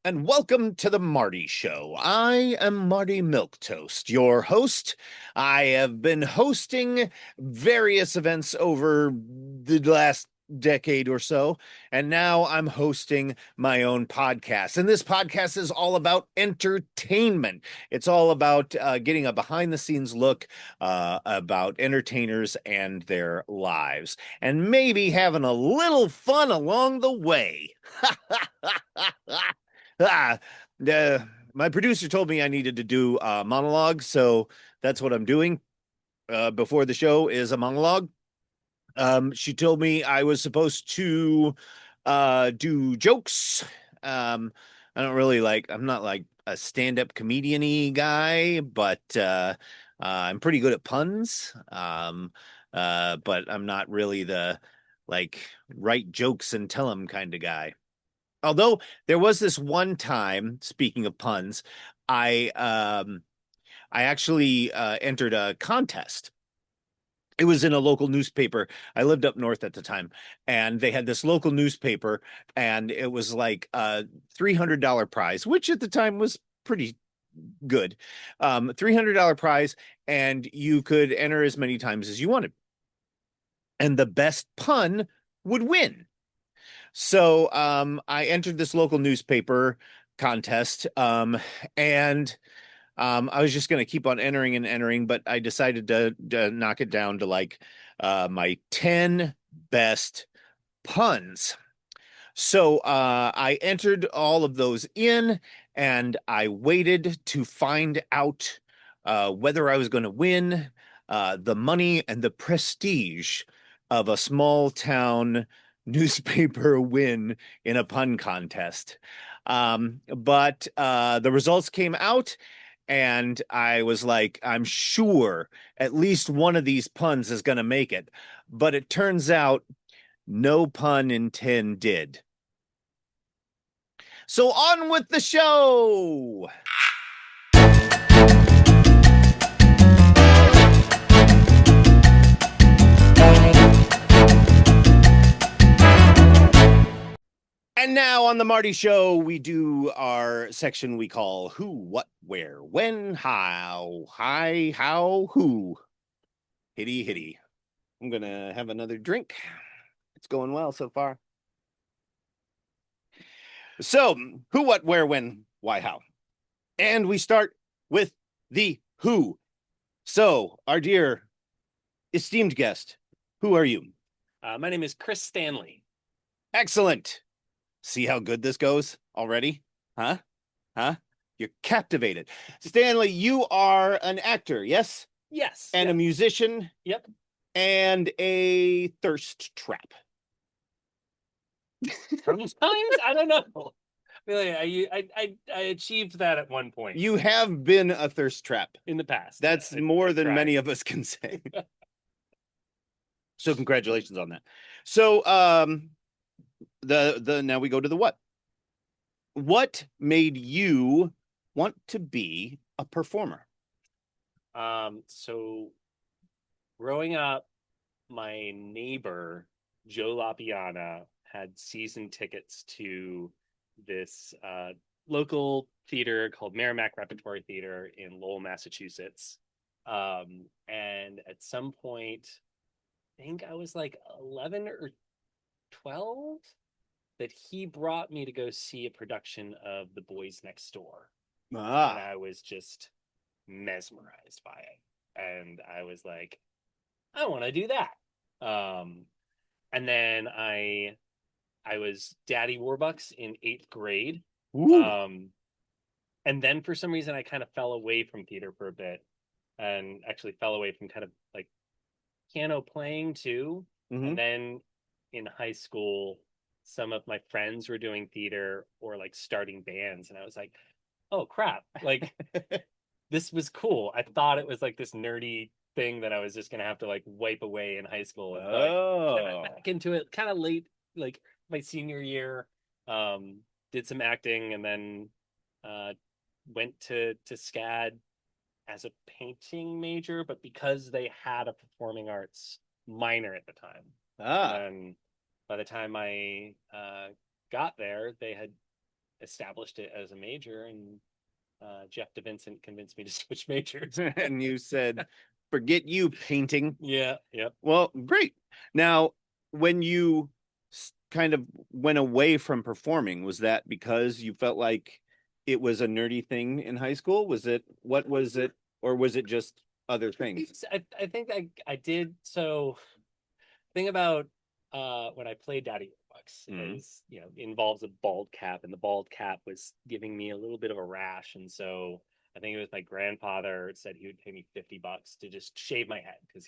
and welcome to the Marty Show. I am Marty Milquetoast, your host. I have been hosting various events over the last decade or so, and now I'm hosting my own podcast. And this podcast is all about entertainment. It's all about getting a behind the scenes look about entertainers and their lives, and maybe having a little fun along the way. Ah, my producer told me I needed to do a monologue, so that's what I'm doing. Before the show is a monologue. She told me I was supposed to do jokes. I don't really I'm not like a stand-up comedian-y guy, but I'm pretty good at puns. But I'm not really the like write jokes and tell them kind of guy. Although there was this one time, speaking of puns, I um I actually entered a contest. It was in a local newspaper. I lived up north at the time, and they had this local newspaper, and it was like a $300 prize, which at the time was pretty good. $300 prize, and you could enter as many times as you wanted. And the best pun would win. So I entered this local newspaper contest, and I was just going to keep on entering and entering, but I decided to knock it down to like my 10 best puns. So I entered all of those in, and I waited to find out whether I was going to win the money and the prestige of a small town newspaper win in a pun contest. But the results came out, and I was like, I'm sure at least one of these puns is going to make it. But it turns out no pun intended. So on with the show. And now on the Marty Show, we do our section we call Who, What, Where, When, How, Hi, How, Who. Hitty, hitty. I'm going to have another drink. It's going well so far. So, who, what, where, when, why, how. And we start with the who. So, our dear esteemed guest, who are you? My name is Chris Stanley. Excellent. See how good this goes already? Huh? Huh? You're captivated. Stanley, you are an actor, yes? Yes. And a musician? Yep. And a thirst trap. Sometimes I don't know. Really, I achieved that at one point You have been a thirst trap in the past. That's more than many of us can say. So congratulations on that. So the now we go to the what. What made you want to be a performer? So growing up, my neighbor Joe LaPiana had season tickets to this local theater called Merrimack Repertory Theater in Lowell, Massachusetts. And at some point, I think I was like 11 or 12, that he brought me to go see a production of The Boys Next Door. And I was just mesmerized by it. And I was like, I want to do that. And then I was Daddy Warbucks in 8th grade. And then for some reason I kind of fell away from theater for a bit, and actually fell away from kind of like piano playing too. Mm-hmm. And then in high school, some of my friends were doing theater or like starting bands, and I was like, oh crap, like this was cool. I thought it was like this nerdy thing that I was just gonna have to like wipe away in high school. And then I went back into it kind of late, like my senior year. Did some acting, and then went to SCAD as a painting major, but because they had a performing arts minor at the time. And by the time I got there, they had established it as a major, and Jeff DeVincent convinced me to switch majors. And you said, forget you, painting. Yeah, yep. Well, great. Now, when you kind of went away from performing, was that because you felt like it was a nerdy thing in high school? What was it, or was it just other things? I think I did. So thing about when I played Daddy Warbucks is, involves a bald cap, and the bald cap was giving me a little bit of a rash, and so I think it was my grandfather said he would pay me $50 to just shave my head, because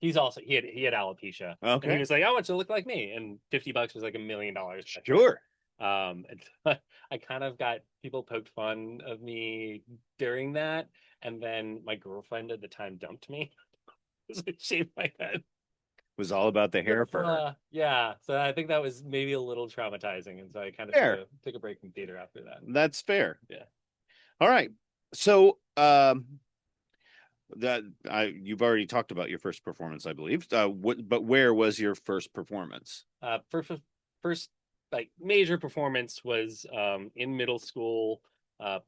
he's also he had alopecia. Okay. And he was like, I want you to look like me, and $50 was like $1,000,000. Sure. And I kind of got people poked fun of me during that, and then my girlfriend at the time dumped me because I shaved my head. Was all about the hair for her. Yeah, so I think that was maybe a little traumatizing, and so I kind of took a break from theater after that. That's fair. Yeah. All right. So, you've already talked about your first performance, I believe. But where was your first performance? First like major performance was in middle school,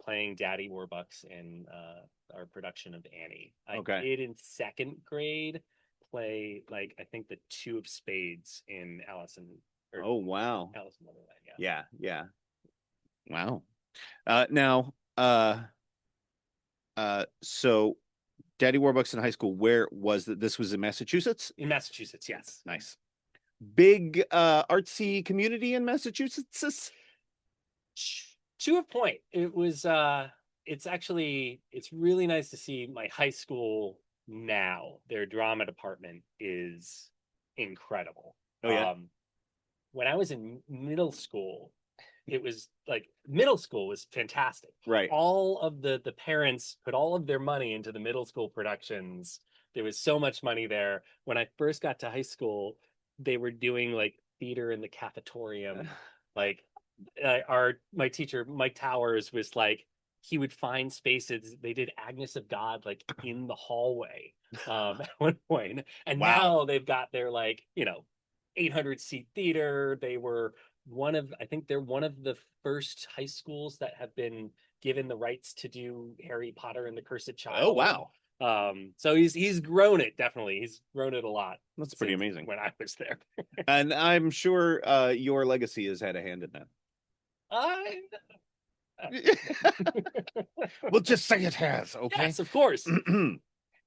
playing Daddy Warbucks in our production of Annie. I did in second grade play, like, I think the two of spades in Allison. Oh wow. Alice in Wonderland. Yeah. Wow. Now, so Daddy Warbucks in high school, where was that? This was in Massachusetts? In Massachusetts, yes. Nice. Big artsy community in Massachusetts? To a point. It was it's really nice to see my high school now. Their drama department is incredible. Oh yeah. When I was in middle school, it was like, middle school was fantastic. Right. All of the parents put all of their money into the middle school productions. There was so much money there. When I first got to high school, they were doing like theater in the cafetorium. Like, my teacher Mike Towers was like, he would find spaces. They did Agnes of God like in the hallway at one point, and now they've got their, like, 800-seat theater. They were I think they're one of the first high schools that have been given the rights to do Harry Potter and the Cursed Child. Oh wow. So he's grown it, definitely. He's grown it a lot. That's pretty amazing. When I was there. And I'm sure your legacy has had a hand in that. We'll just say it has, okay? Yes, of course.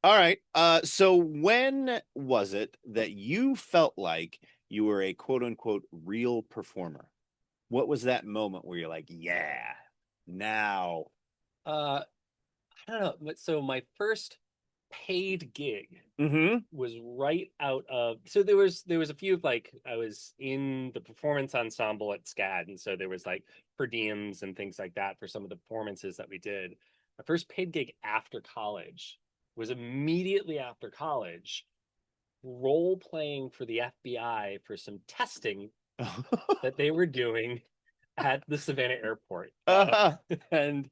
All right. So when was it that you felt like you were a quote unquote real performer? What was that moment where you're like, yeah, now? I don't know. So my first paid gig was right out of, so there was a few, like, I was in the performance ensemble at SCAD, and so there was like per diems and things like that for some of the performances that we did. My first paid gig after college was immediately after college, role playing for the FBI for some testing that they were doing at the Savannah airport. And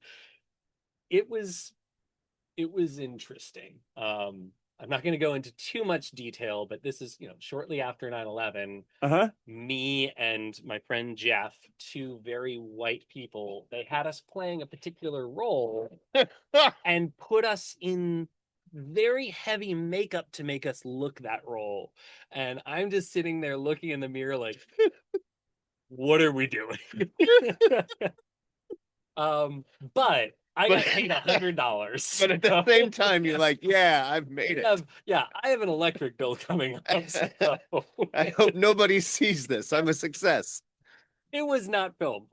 it was interesting. I'm not going to go into too much detail, but this is, shortly after 9/11. Me and my friend Jeff, two very white people, they had us playing a particular role and put us in very heavy makeup to make us look that role. And I'm just sitting there looking in the mirror like, what are we doing? But I got paid $100. But at the same time, you're like, yeah, I've made it. I have an electric bill coming up. So. I hope nobody sees this. I'm a success. It was not filmed.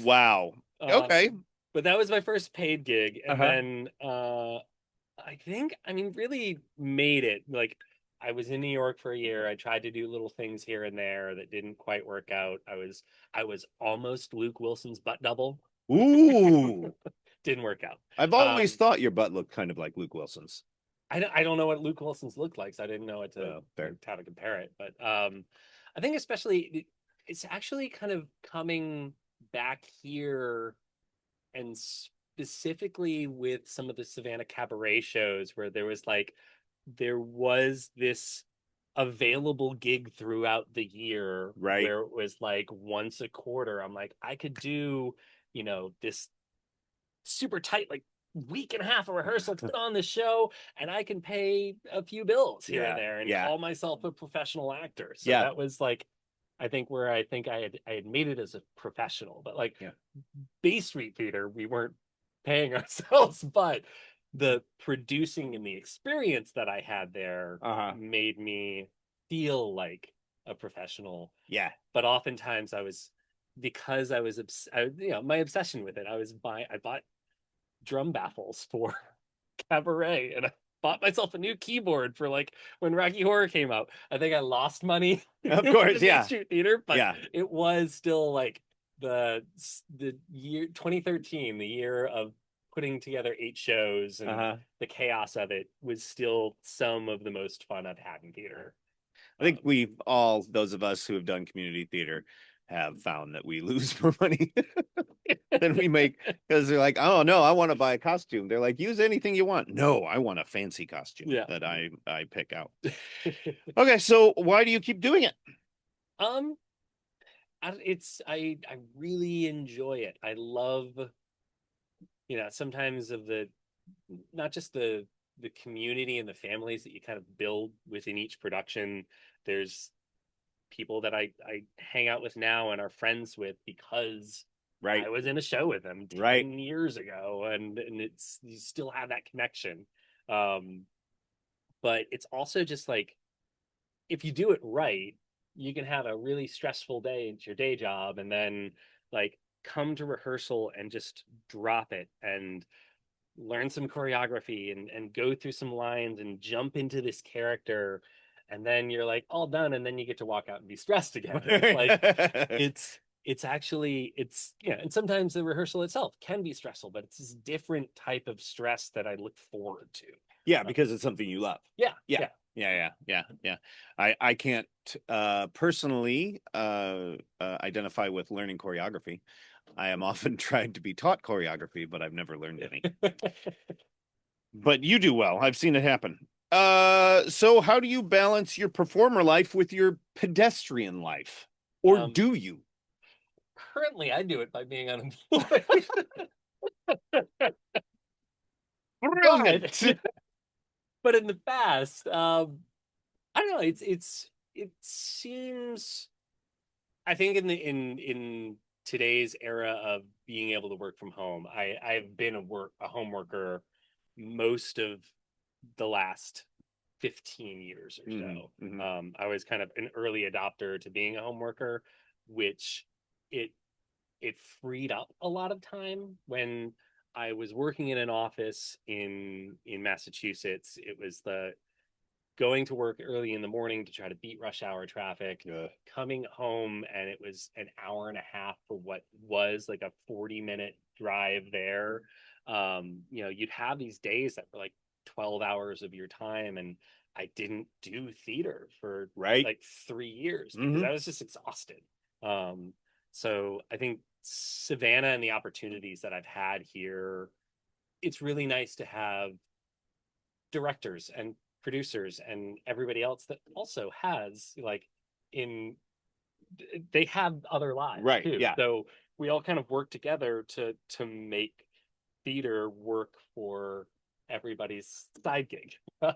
Wow. Okay. But that was my first paid gig. And then really made it. Like, I was in New York for a year. I tried to do little things here and there that didn't quite work out. I was almost Luke Wilson's butt double. Ooh. Didn't work out. I've always thought your butt looked kind of like Luke Wilson's. I don't know what Luke Wilson's looked like, so I didn't know how to compare it. But I think especially it's actually kind of coming back here, and specifically with some of the Savannah cabaret shows, where there was this available gig throughout the year Right. where it was like once a quarter. I'm like, I could do, this super tight, like week and a half of rehearsal to put on the show, and I can pay a few bills here and Yeah. there and Yeah. call myself a professional actor. So Yeah. that was like, I think where I had made it as a professional, but like Yeah. Bay Street Theater, we weren't paying ourselves, but the producing and the experience that I had there made me feel like a professional. Yeah. But oftentimes because I was, my obsession with it, I bought drum baffles for Cabaret, and I bought myself a new keyboard for like when Rocky Horror came out. I think I lost money Of course, with the yeah. Main Street Theater, but Yeah. it was still like the year 2013, the year of putting together 8 shows, and the chaos of it was still some of the most fun I've had in theater. I think we've all, those of us who have done community theater, have found that we lose more money than we make, because they're like, oh no, I want to buy a costume. They're like, use anything you want. No, I want a fancy costume that I pick out. Okay, so why do you keep doing it? I really enjoy it. I love, sometimes of the, not just the community and the families that you kind of build within each production. There's people that I hang out with now and are friends with because I was in a show with them 10 years ago, and it's, you still have that connection. But it's also just like, if you do it right, you can have a really stressful day at your day job, and then like come to rehearsal and just drop it and learn some choreography and go through some lines and jump into this character, and then you're like all done, and then you get to walk out and be stressed again. It's like it's actually, and sometimes the rehearsal itself can be stressful, but it's this different type of stress that I look forward to. Yeah, because it's something you love. Yeah. I can't personally identify with learning choreography. I am often trying to be taught choreography, but I've never learned any. But you do well. I've seen it happen. So how do you balance your performer life with your pedestrian life? Or do you? Currently, I do it by being unemployed. Brilliant. But in the past, I don't know. It seems, I think in today's era of being able to work from home, I've been a home worker most of the last 15 years or so. Mm-hmm. I was kind of an early adopter to being a home worker, which it freed up a lot of time. When I was working in an office in Massachusetts, it was the going to work early in the morning to try to beat rush hour traffic, coming home, and it was an hour and a half for what was like a 40-minute drive there. You'd have these days that were like 12 hours of your time, and I didn't do theater for like 3 years because I was just exhausted. So I think Savannah and the opportunities that I've had here, it's really nice to have directors and producers and everybody else that also has they have other lives too. Yeah. So we all kind of work together to make theater work for everybody's side gig. This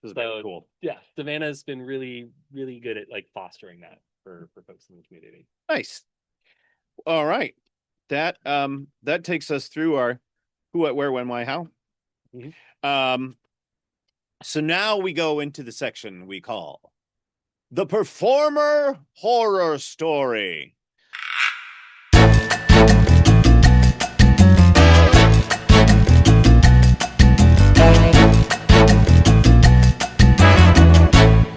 is very cool. Yeah, Savannah's been really, really good at like fostering that for folks in the community. Nice. All right. That takes us through our who, what, where, when, why, how. Mm-hmm. So now we go into the section we call the performer horror story.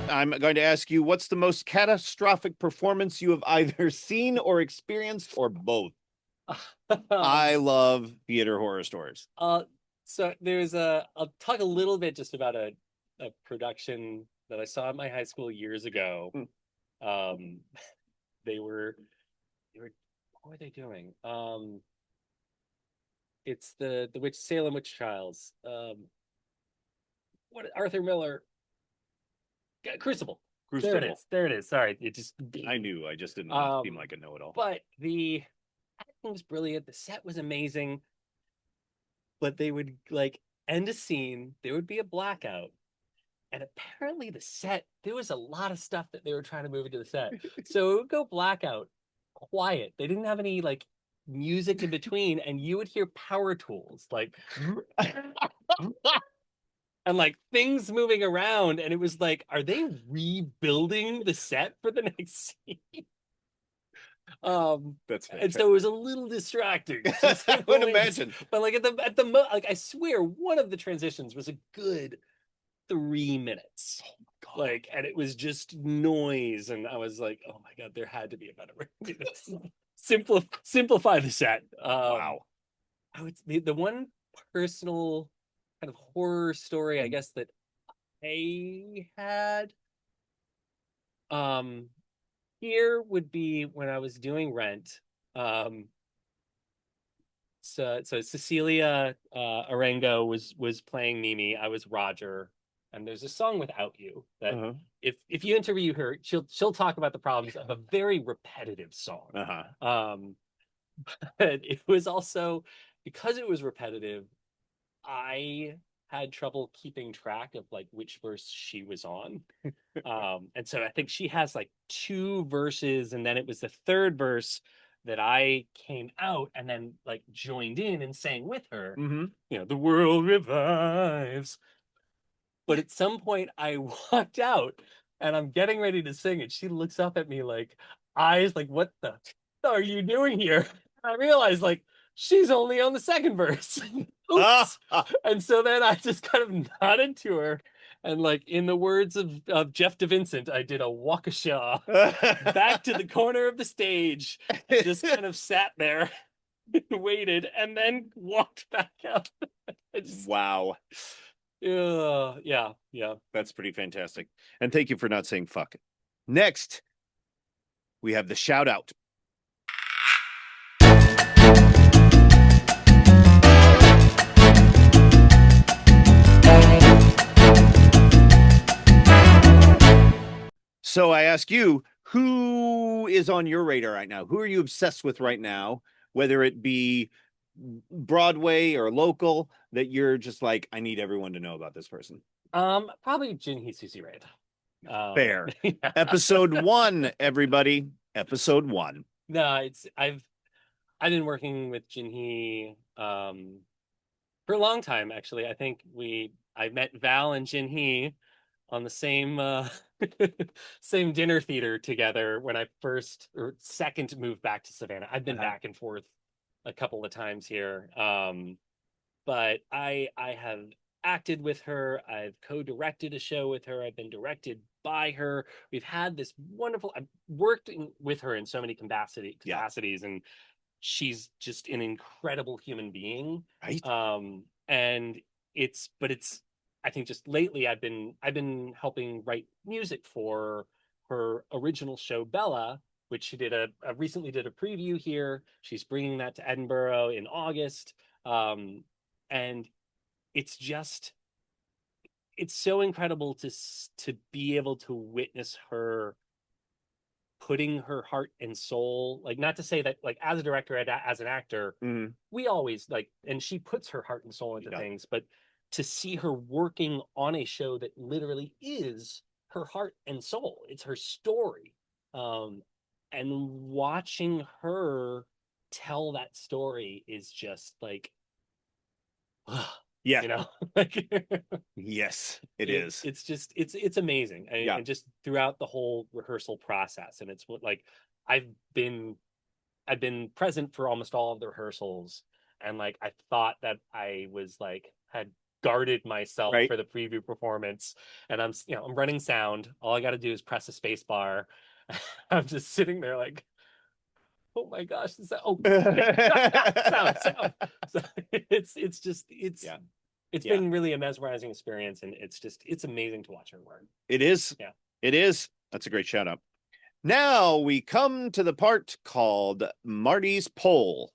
I'm going to ask you, what's the most catastrophic performance you have either seen or experienced, or both? I love theater horror stories. So I'll talk a little bit just about a production that I saw at my high school years ago. They were what were they doing? It's the Salem Witch Trials. What, Arthur Miller? Crucible. Crucible. There it is. Sorry, it just. I knew. I just didn't want to seem like a know-it-all. But the acting was brilliant. The set was amazing. But they would like end a scene. There would be a blackout, and apparently the set there was a lot of stuff that they were trying to move into the set. So it would go blackout, quiet. They didn't have any like music in between, and you would hear power tools like and like things moving around, and it was like, are they rebuilding the set for the next scene? That's and so it was a little distracting. I would imagine. But like like I swear one of the transitions was a good 3 minutes. Oh my God. Like, and it was just noise, and I was like, oh my God, there had to be a better way to do this. Simplify the set. Wow. I would the one personal kind of horror story, I guess, that I had here would be when I was doing Rent. So Cecilia Arango was playing Mimi. I was Roger, and there's a song Without You that if you interview her, she'll talk about the problems of a very repetitive song. But it was also because it was repetitive, I had trouble keeping track of like which verse she was on. And so I think she has like 2 verses, and then it was the 3rd verse that I came out and then like joined in and sang with her. You know, the world revives. But at some point I walked out and I'm getting ready to sing, and she looks up at me like eyes like, what the are you doing here? And I realized like she's only on the 2nd verse. Oops. And so then I just kind of nodded to her, and like in the words of Jeff DeVincent, I did a waukesha back to the corner of the stage, just kind of sat there and waited, and then walked back out. Wow. Yeah. That's pretty fantastic. And thank you for not saying fuck. Next, we have the shout out. So I ask you, who is on your radar right now? Who are you obsessed with right now? Whether it be Broadway or local, that you're just like, I need everyone to know about this person. Probably Jinhee Susie Raid. Fair. Yeah. Episode 1, everybody. Episode 1. No, I've been working with Jinhee for a long time, actually. I think I met Val and Jinhee on the same same dinner theater together when I first or second moved back to Savannah. I've been back and forth a couple of times here. But I have acted with her. I've co-directed a show with her. I've been directed by her. We've had this wonderful, I've worked with her in so many capacities, and she's just an incredible human being. Right. And it's I think just lately I've been helping write music for her original show Bella, which she recently did a preview here. She's bringing that to Edinburgh in August. And it's so incredible to be able to witness her putting her heart and soul, like, not to say that like as a director, as an actor, we always like, and she puts her heart and soul into things, but to see her working on a show that literally is her heart and soul, it's her story, and watching her tell that story is just like, yeah, you know, like, yes, it is. It's just it's amazing, and just throughout the whole rehearsal process, and it's what like I've been present for almost all of the rehearsals, and like I thought that I was like had guarded myself for the preview performance, and I'm running sound. All I got to do is press a space bar. I'm just sitting there like, oh my gosh, sound. So it's been really a mesmerizing experience, and it's amazing to watch her work. It is. Yeah, it is. That's a great shout out. Now we come to the part called Marty's Poll.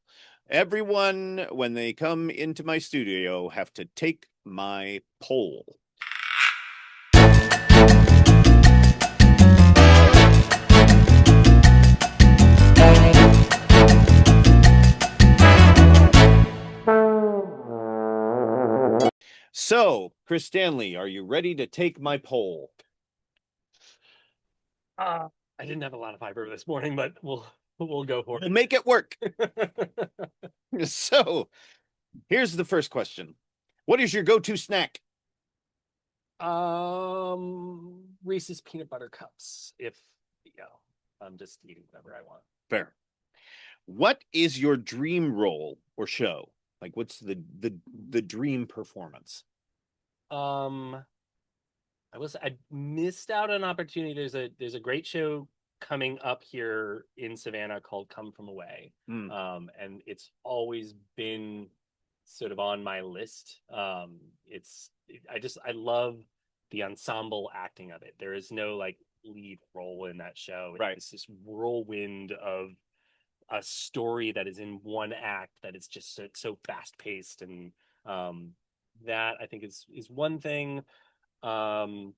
Everyone, when they come into my studio, have to take my poll. So, Chris Stanley, are you ready to take my poll? I didn't have a lot of fiber this morning, but we'll go for We'll make it work. it. So, here's the first question. What is your go-to snack? Reese's peanut butter cups. If I'm just eating whatever I want. Fair. What is your dream role or show? Like, what's the dream performance? I missed out on an opportunity. There's a great show coming up here in Savannah called Come From Away. And it's always been sort of on my list. I love the ensemble acting of it. There is no like lead role in that show. Right. It's this whirlwind of a story that is in one act that is just so fast paced, and that I think is one thing. I've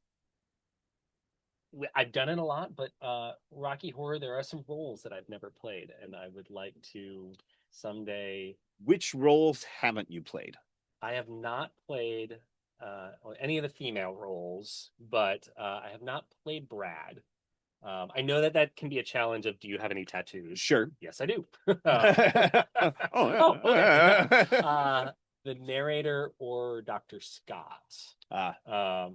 done it a lot, but Rocky Horror, there are some roles that I've never played, and I would like to someday. Which roles haven't you played? I have not played any of the female roles, but I have not played Brad. I know that can be a challenge of, do you have any tattoos? Sure. Yes, I do. Oh, okay. The narrator or Dr. Scott. I've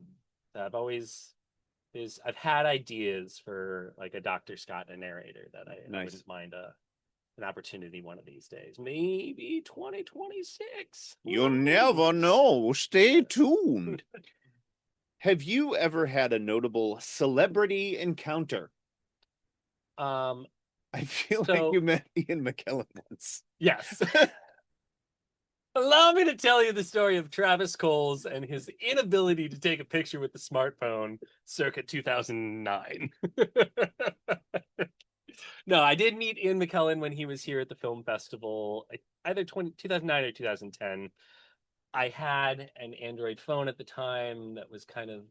had ideas for like a Dr. Scott and a narrator that I wouldn't mind an opportunity one of these days. Maybe 2026. You never know. Stay tuned. Have you ever had a notable celebrity encounter? I feel like you met Ian McKellen once. Yes. Allow me to tell you the story of Travis Coles and his inability to take a picture with the smartphone circa 2009. No, I did meet Ian McKellen when he was here at the film festival, either 2009 or 2010. I had an Android phone at the time that was kind of,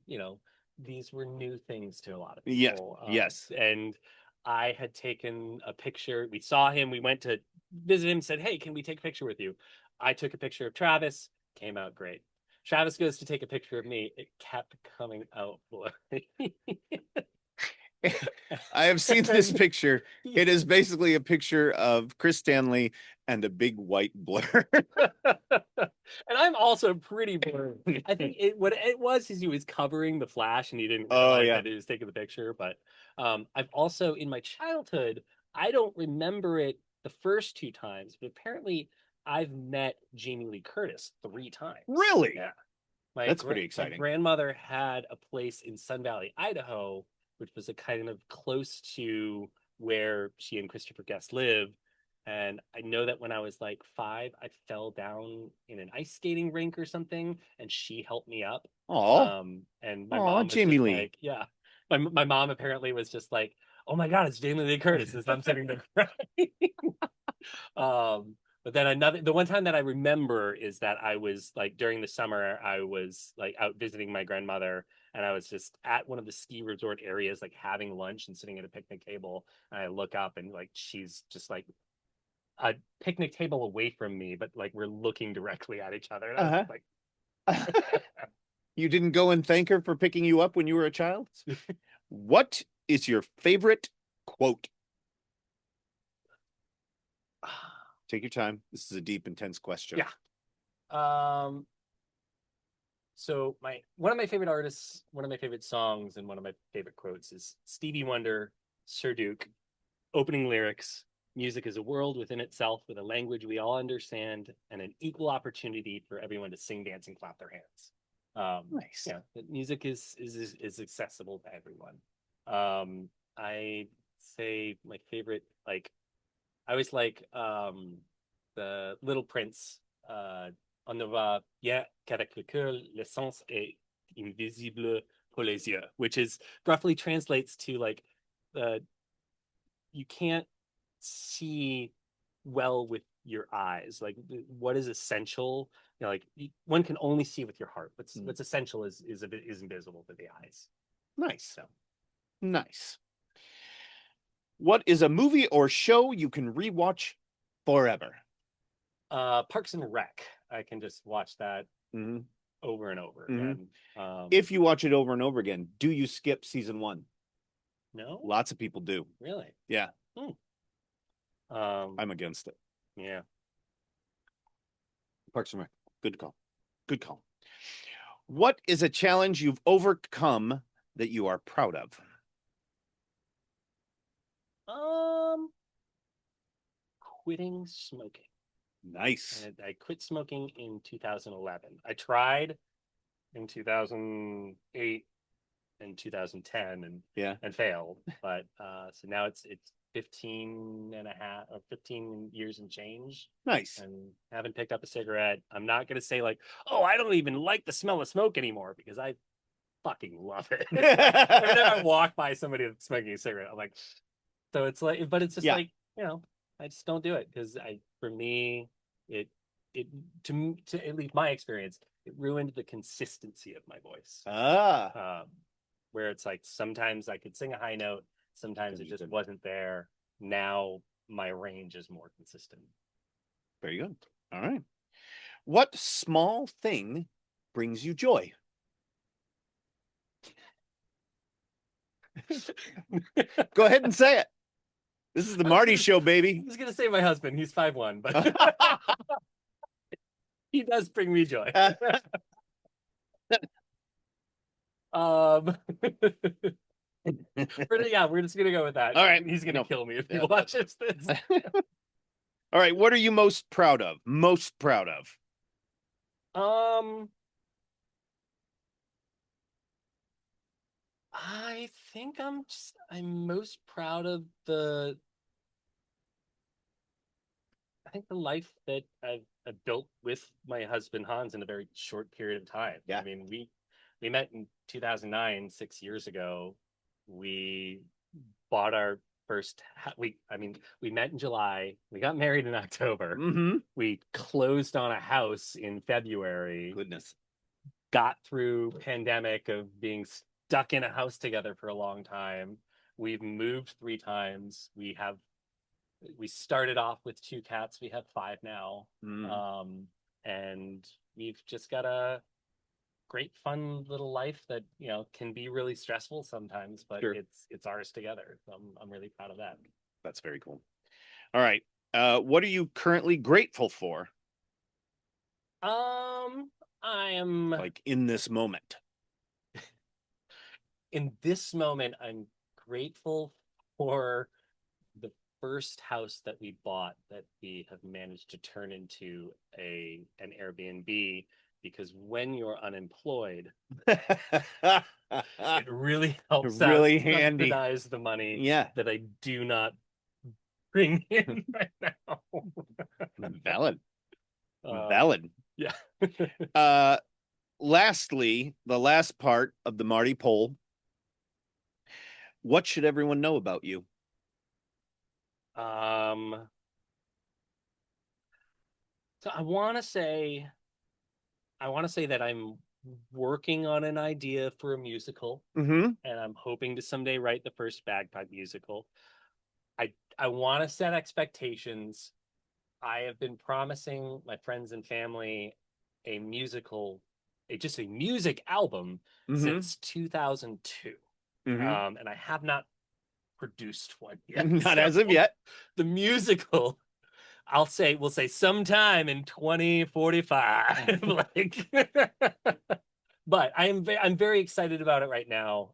these were new things to a lot of people. Yes. And I had taken a picture. We saw him. We went to visit him, said, hey, can we take a picture with you? I took a picture of Travis. Came out great. Travis goes to take a picture of me. It kept coming out blurry. I have seen this picture. It is basically a picture of Chris Stanley and a big white blur. And I'm also pretty blurry. I think what it was is he was covering the flash and he didn't realize that he was taking the picture. But I've also, in my childhood, I don't remember it the first two times, but apparently I've met Jamie Lee Curtis 3 times. Really? Yeah. That's pretty exciting. My grandmother had a place in Sun Valley, Idaho, which was a kind of close to where she and Christopher Guest lived. And I know that when I was like 5, I fell down in an ice skating rink or something, and she helped me up. And my mom was Jamie just Lee. like, yeah. My mom apparently was just like, oh my God, it's Jamie Lee Curtis as I'm sitting there crying. But then the one time that I remember is that I was like during the summer, I was like out visiting my grandmother, and I was just at one of the ski resort areas, like having lunch and sitting at a picnic table. And I look up and like she's just like a picnic table away from me, but like we're looking directly at each other. And I was like, you didn't go and thank her for picking you up when you were a child? What is your favorite quote? Take your time. This is a deep, intense question. Yeah. So one of my favorite artists, one of my favorite songs, and one of my favorite quotes is Stevie Wonder, Sir Duke, opening lyrics. Music is a world within itself with a language we all understand and an equal opportunity for everyone to sing, dance, and clap their hands. Nice. Yeah, music is accessible to everyone. I say my favorite, like, I always like the Little Prince. On ne va bien qu'avec le cœur, le sens est invisible pour les yeux, which is roughly translates to like you can't see well with your eyes. Like what is essential, like one can only see with your heart. What's essential is invisible to the eyes. Nice. Nice. What is a movie or show you can rewatch forever? Parks and Rec. I can just watch that over and over Mhm. again. If you watch it over and over again, do you skip season 1? No, Lots of people do. really. Yeah, Um, I'm against it. yeah. Parks and Rec. Good call. Good call. What is a challenge you've overcome that you are proud of? Quitting smoking. Nice. I quit smoking in 2011. I tried in 2008 and 2010 Yeah. and failed. But so now it's 15 and a half or 15 years and change, Nice. and haven't picked up a cigarette. I'm not gonna say like, oh, I don't even like the smell of smoke anymore, because I fucking love it. Every time I walk by somebody that's smoking a cigarette, I'm like, so it's like, but it's just Yeah. like, I just don't do it, because for me, it it to at least my experience, it ruined the consistency of my voice. Ah, Where it's like sometimes I could sing a high note, sometimes it just good. wasn't there. Now my range is more consistent. Very good. All right. What small thing brings you joy? Go ahead and say it. This is the Marty Show, I baby. was gonna say my husband. He's 5'1", but he does bring me joy. um, we're just gonna go with that. All right. He's gonna No. kill me if he Yeah. watches this. All right. What are you most proud of? Most proud of? I think I'm most proud of the life that I've built with my husband Hans in a very short period of time. Yeah. I mean, we met in 2009, 6 years ago. We bought our first. We met in July. We got married in October. Mm-hmm. We closed on a house in February. Goodness. Got through pandemic of being stuck in a house together for a long time. We've moved 3 times. We started off with 2 cats. We have 5 now. And we've just got a great, fun little life that, can be really stressful sometimes, but Sure. it's ours together. So I'm really proud of that. That's very cool. All right. What are you currently grateful for? I am Like in this moment. in this moment, I'm grateful for the first house that we bought that we have managed to turn into an Airbnb, because when you're unemployed, it really helps Really out handy. subsidize the money Yeah. that I do not bring in right now. Valid. Valid. Yeah. Lastly, the last part of the Marty poll. What should everyone know about you? So I want to say that I'm working on an idea for a musical, Mm-hmm. and I'm hoping to someday write the first bagpipe musical. I want to set expectations. I have been promising my friends and family a musical, just a music album since 2002. And I have not produced one yet. Not as of yet. The musical, we'll say sometime in 2045. But I'm very excited about it right now.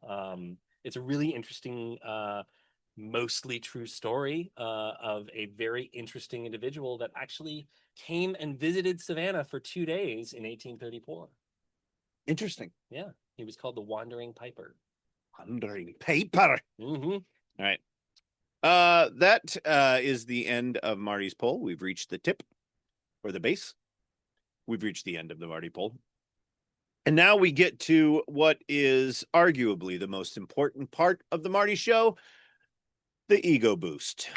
It's a really interesting, mostly true story of a very interesting individual that actually came and visited Savannah for 2 days in 1834. Interesting. Yeah, he was called the Wandering Piper. Wandering Piper. Mm-hmm. All right. That is the end of Marty's poll. We've reached the tip or the base. We've reached the end of the Marty poll. And now we get to what is arguably the most important part of the Marty Show, the ego boost.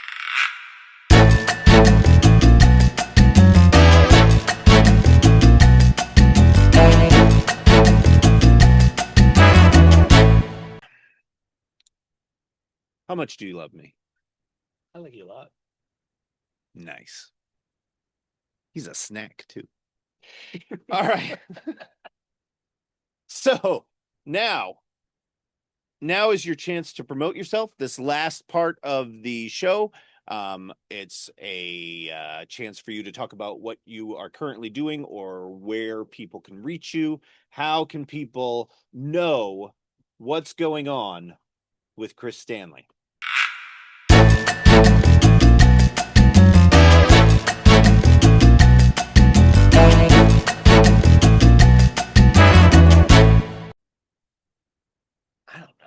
How much do you love me? I like you a lot. Nice. He's a snack too. All right. So now is your chance to promote yourself. This last part of the show, it's a chance for you to talk about what you are currently doing or where people can reach you. How can people know what's going on with Chris Stanley?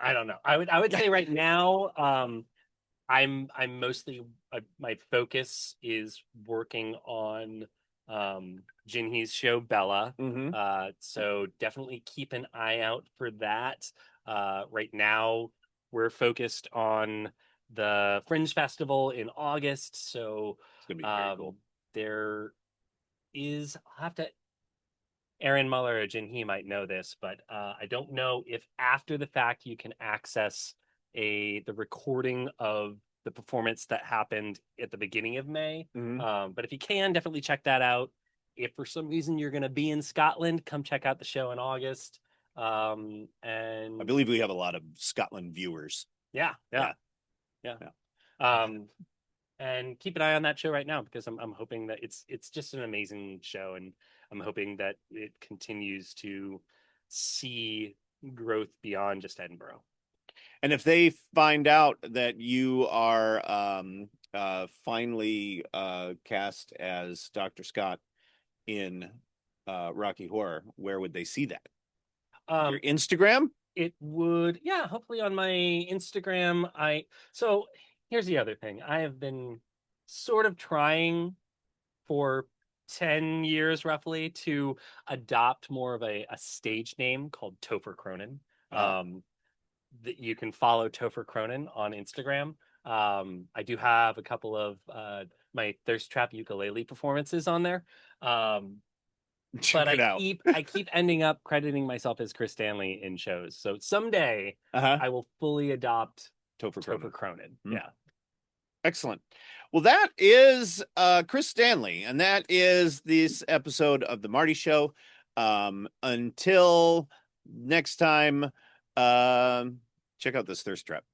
I don't know. I would say right now, I'm mostly my focus is working on Jinhee's show Bella. Mm-hmm. So definitely keep an eye out for that. Right now we're focused on the Fringe Festival in August. So It's gonna be very cool. there is I'll have to Aaron Muller or Jinhee might know this, but I don't know if after the fact you can access the recording of the performance that happened at the beginning of May. Mm-hmm. But if you can, definitely check that out. If for some reason you're going to be in Scotland, come check out the show in August. And I believe we have a lot of Scotland viewers. yeah. And keep an eye on that show right now because I'm hoping that it's just an amazing show, and I'm hoping that it continues to see growth beyond just Edinburgh. And if they find out that you are finally cast as Dr. Scott in Rocky Horror, where would they see that? Your Instagram? It would, yeah, hopefully on my Instagram. So here's the other thing. I have been sort of trying for 10 years roughly to adopt more of a stage name called Topher Cronin. That you can follow Topher Cronin on Instagram. I do have a couple of my Thirst Trap ukulele performances on there. Check But it out. I keep ending up crediting myself as Chris Stanley in shows. So someday I will fully adopt Topher Cronin. Hmm. Yeah. Excellent. Well, that is Chris Stanley, and that is this episode of the Marty Show. Until next time, check out this thirst trap.